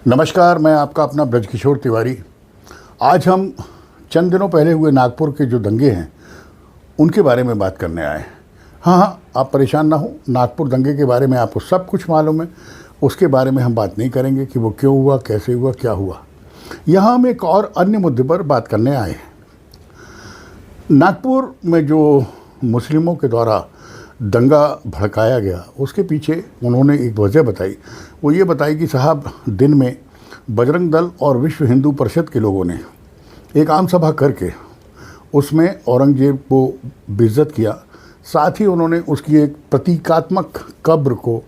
नमस्कार, मैं आपका अपना ब्रजकिशोर तिवारी। आज हम चंद दिनों पहले हुए नागपुर के जो दंगे हैं उनके बारे में बात करने आए। हाँ, आप परेशान ना हो, नागपुर दंगे के बारे में आपको सब कुछ मालूम है। उसके बारे में हम बात नहीं करेंगे कि वो क्यों हुआ, कैसे हुआ, क्या हुआ। यहाँ हम एक और अन्य मुद्दे पर बात करने आए हैं। नागपुर में जो मुस्लिमों के द्वारा दंगा भड़काया गया, उसके पीछे उन्होंने एक वजह बताई। वो ये बताई कि साहब, दिन में बजरंग दल और विश्व हिंदू परिषद के लोगों ने एक आम सभा करके उसमें औरंगजेब को बेइज्जत किया। साथ ही उन्होंने उसकी एक प्रतीकात्मक कब्र को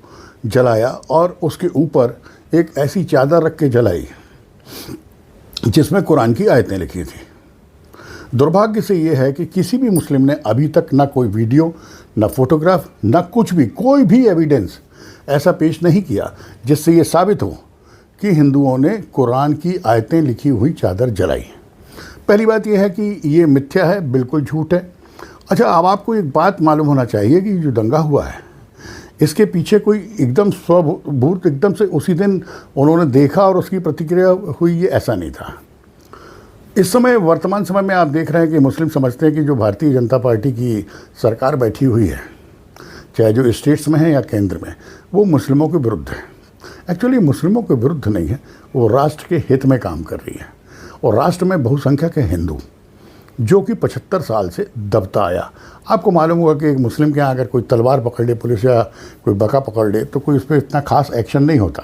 जलाया और उसके ऊपर एक ऐसी चादर रख के जलाई जिसमें कुरान की आयतें लिखी थी। दुर्भाग्य से ये है कि किसी भी मुस्लिम ने अभी तक ना कोई वीडियो, ना फोटोग्राफ, ना कुछ भी, कोई भी एविडेंस ऐसा पेश नहीं किया जिससे ये साबित हो कि हिंदुओं ने कुरान की आयतें लिखी हुई चादर जलाई। पहली बात यह है कि ये मिथ्या है, बिल्कुल झूठ है। अच्छा, अब आपको एक बात मालूम होना चाहिए कि जो दंगा हुआ है इसके पीछे कोई एकदम स्वभूत एकदम से उसी दिन उन्होंने देखा और उसकी प्रतिक्रिया हुई, ये ऐसा नहीं था। इस समय, वर्तमान समय में आप देख रहे हैं कि मुस्लिम समझते हैं कि जो भारतीय जनता पार्टी की सरकार बैठी हुई है, चाहे जो स्टेट्स में है या केंद्र में, वो मुस्लिमों के विरुद्ध है। एक्चुअली मुस्लिमों के विरुद्ध नहीं है, वो राष्ट्र के हित में काम कर रही है। और राष्ट्र में बहुसंख्यक है हिंदू, जो कि 75 साल से दबता आया। आपको मालूम होगा कि एक मुस्लिम के यहाँ अगर कोई तलवार पकड़ ले पुलिस या कोई बका पकड़ ले तो कोई उस पर इतना खास एक्शन नहीं होता,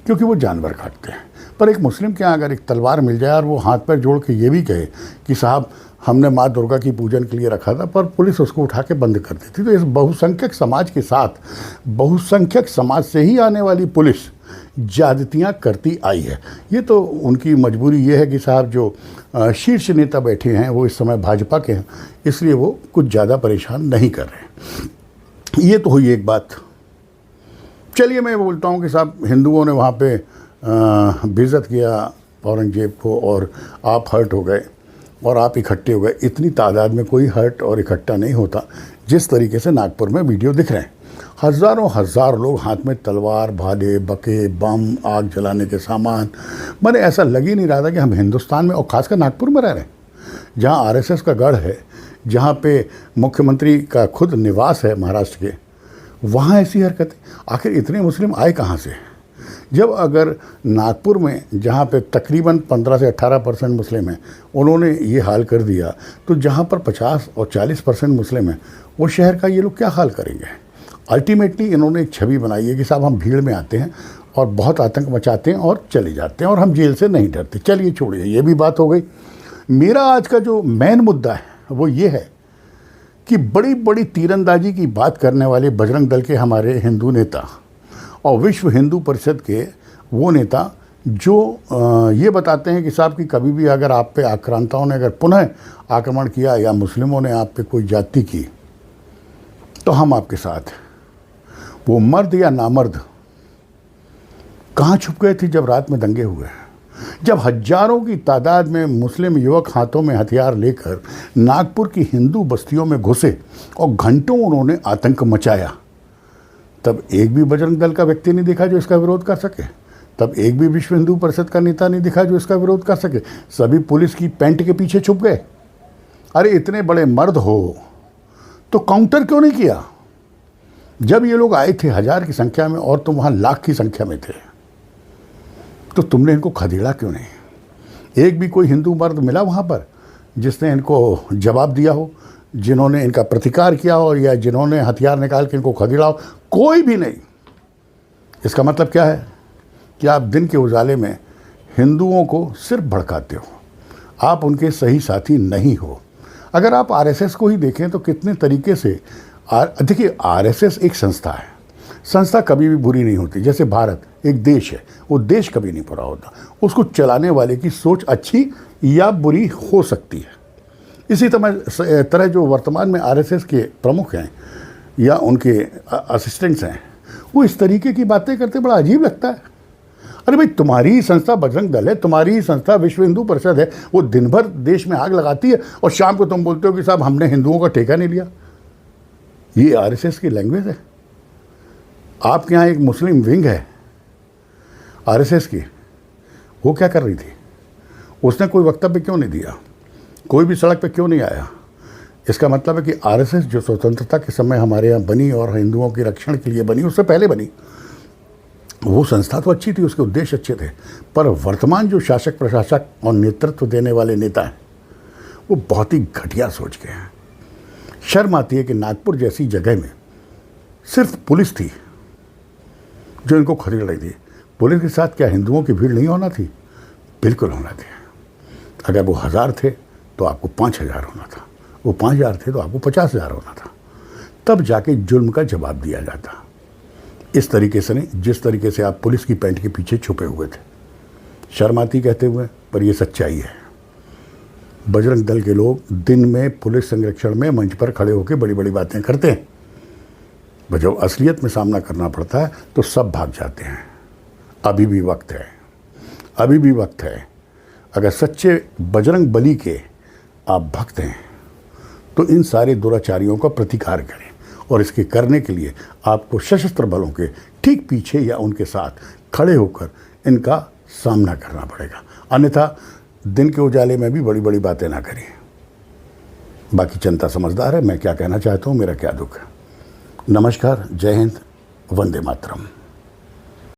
क्योंकि वो जानवर काटते हैं। पर एक मुस्लिम के यहाँ अगर एक तलवार मिल जाए और वो हाथ पैर जोड़ के ये भी कहे कि साहब, हमने माँ दुर्गा की पूजन के लिए रखा था, पर पुलिस उसको उठा के बंद कर देती। तो इस बहुसंख्यक समाज के साथ, बहुसंख्यक समाज से ही आने वाली पुलिस ज्यादतियाँ करती आई है। ये तो उनकी मजबूरी ये है कि साहब, जो शीर्ष नेता बैठे हैं वो इस समय भाजपा के हैं, इसलिए वो कुछ ज़्यादा परेशान नहीं कर रहे। ये तो हुई एक बात। चलिए, मैं बोलता हूँ कि साहब, हिंदुओं ने वहाँ पे बेइज्जत किया औरंगजेब को और आप हर्ट हो गए और आप इकट्ठे हो गए। इतनी तादाद में कोई हर्ट और इकट्ठा नहीं होता जिस तरीके से नागपुर में वीडियो दिख रहे हैं। हज़ारों हजार लोग हाथ में तलवार, भाले, बके, बम, आग जलाने के सामान। मैंने ऐसा लग ही नहीं रहा था कि हम हिंदुस्तान में और ख़ासकर नागपुर में रह रहे हैं, जहाँ आरएसएस का गढ़ है, जहाँ पे मुख्यमंत्री का खुद निवास है महाराष्ट्र के, वहाँ ऐसी हरकतें। आखिर इतने मुस्लिम आए कहाँ से? जब अगर नागपुर में, जहाँ पे तकरीबन 15 से 18% मुस्लिम हैं, उन्होंने ये हाल कर दिया, तो जहाँ पर 50 और 40% मुस्लिम हैं, वो शहर का ये लोग क्या हाल करेंगे? अल्टीमेटली इन्होंने एक छवि बनाई है कि साहब, हम भीड़ में आते हैं और बहुत आतंक मचाते हैं और चले जाते हैं और हम जेल से नहीं डरते। चलिए छोड़िए, ये भी बात हो गई। मेरा आज का जो मेन मुद्दा है वो ये है कि बड़ी बड़ी तीरंदाजी की बात करने वाले बजरंग दल के हमारे हिंदू नेता और विश्व हिंदू परिषद के वो नेता जो ये बताते हैं कि साहब, कि कभी भी अगर आप पे आक्रांताओं ने अगर पुनः आक्रमण किया या मुस्लिमों ने आप पे कोई जाति की, तो हम आपके साथ हैं। वो मर्द या नामर्द कहाँ छुप गए थे जब रात में दंगे हुए? जब हजारों की तादाद में मुस्लिम युवक हाथों में हथियार लेकर नागपुर की हिंदू बस्तियों में घुसे और घंटों उन्होंने आतंक मचाया, तब एक भी बजरंग दल का व्यक्ति नहीं दिखा जो इसका विरोध कर सके। तब एक भी विश्व हिंदू परिषद का नेता नहीं दिखा जो इसका विरोध कर सके। सभी पुलिस की पैंट के पीछे छुप गए। अरे, इतने बड़े मर्द हो तो काउंटर क्यों नहीं किया? जब ये लोग आए थे 1000 की संख्या में और तुम वहाँ लाख की संख्या में थे, तो तुमने इनको खदेड़ा क्यों नहीं? एक भी कोई हिंदू मर्द मिला वहाँ पर जिसने इनको जवाब दिया हो, जिन्होंने इनका प्रतिकार किया हो या जिन्होंने हथियार निकाल के इनको खदेड़ा हो? कोई भी नहीं। इसका मतलब क्या है कि आप दिन के उजाले में हिंदुओं को सिर्फ भड़काते हो, आप उनके सही साथी नहीं हो। अगर आप आरएसएस को ही देखें तो कितने तरीके से, देखिए, आरएसएस एक संस्था है, संस्था कभी भी बुरी नहीं होती। जैसे भारत एक देश है, वो देश कभी नहीं बुरा होता, उसको चलाने वाले की सोच अच्छी या बुरी हो सकती है। इसी तरह जो वर्तमान में आरएसएस के प्रमुख हैं या उनके असिस्टेंट्स हैं, वो इस तरीके की बातें करते, बड़ा अजीब लगता है। अरे भाई, तुम्हारी ही संस्था बजरंग दल है, तुम्हारी ही संस्था विश्व हिंदू परिषद है, वो दिन भर देश में आग लगाती है और शाम को तुम बोलते हो कि साहब, हमने हिंदुओं का ठेका नहीं लिया। ये आरएसएस की लैंग्वेज है। आपके यहाँ एक मुस्लिम विंग है, आरएसएस की, वो क्या कर रही थी? उसने कोई वक्तव्य क्यों नहीं दिया? कोई भी सड़क पे क्यों नहीं आया? इसका मतलब है कि आरएसएस जो स्वतंत्रता के समय हमारे यहाँ बनी और हिंदुओं के रक्षण के लिए बनी, उससे पहले बनी, वो संस्था तो अच्छी थी, उसके उद्देश्य अच्छे थे, पर वर्तमान जो शासक प्रशासक और नेतृत्व देने वाले नेता हैं वो बहुत ही घटिया सोच के हैं। शर्म आती है कि नागपुर जैसी जगह में सिर्फ पुलिस थी जो इनको खरीद रही थी। पुलिस के साथ क्या हिंदुओं की भीड़ नहीं होना थी? बिल्कुल होना थी। अगर वो 1000 थे तो आपको 5000 होना था, वो 5000 थे तो आपको 50,000 होना था, तब जाके जुल्म का जवाब दिया जाता। इस तरीके से नहीं जिस तरीके से आप पुलिस की पैंट के पीछे छुपे हुए थे। शर्म आती कहते हुए, पर ये सच्चाई है। बजरंग दल के लोग दिन में पुलिस संरक्षण में मंच पर खड़े होकर बड़ी बड़ी बातें करते हैं, पर जब असलियत में सामना करना पड़ता है तो सब भाग जाते हैं। अभी भी वक्त है, अभी भी वक्त है। अगर सच्चे बजरंग बली के आप भक्त हैं तो इन सारे दुराचारियों का प्रतिकार करें, और इसके करने के लिए आपको सशस्त्र बलों के ठीक पीछे या उनके साथ खड़े होकर इनका सामना करना पड़ेगा। अन्यथा दिन के उजाले में भी बड़ी बड़ी बातें ना करें। बाकी जनता समझदार है, मैं क्या कहना चाहता हूँ, मेरा क्या दुख है। नमस्कार, जय हिंद, वंदे मातरम।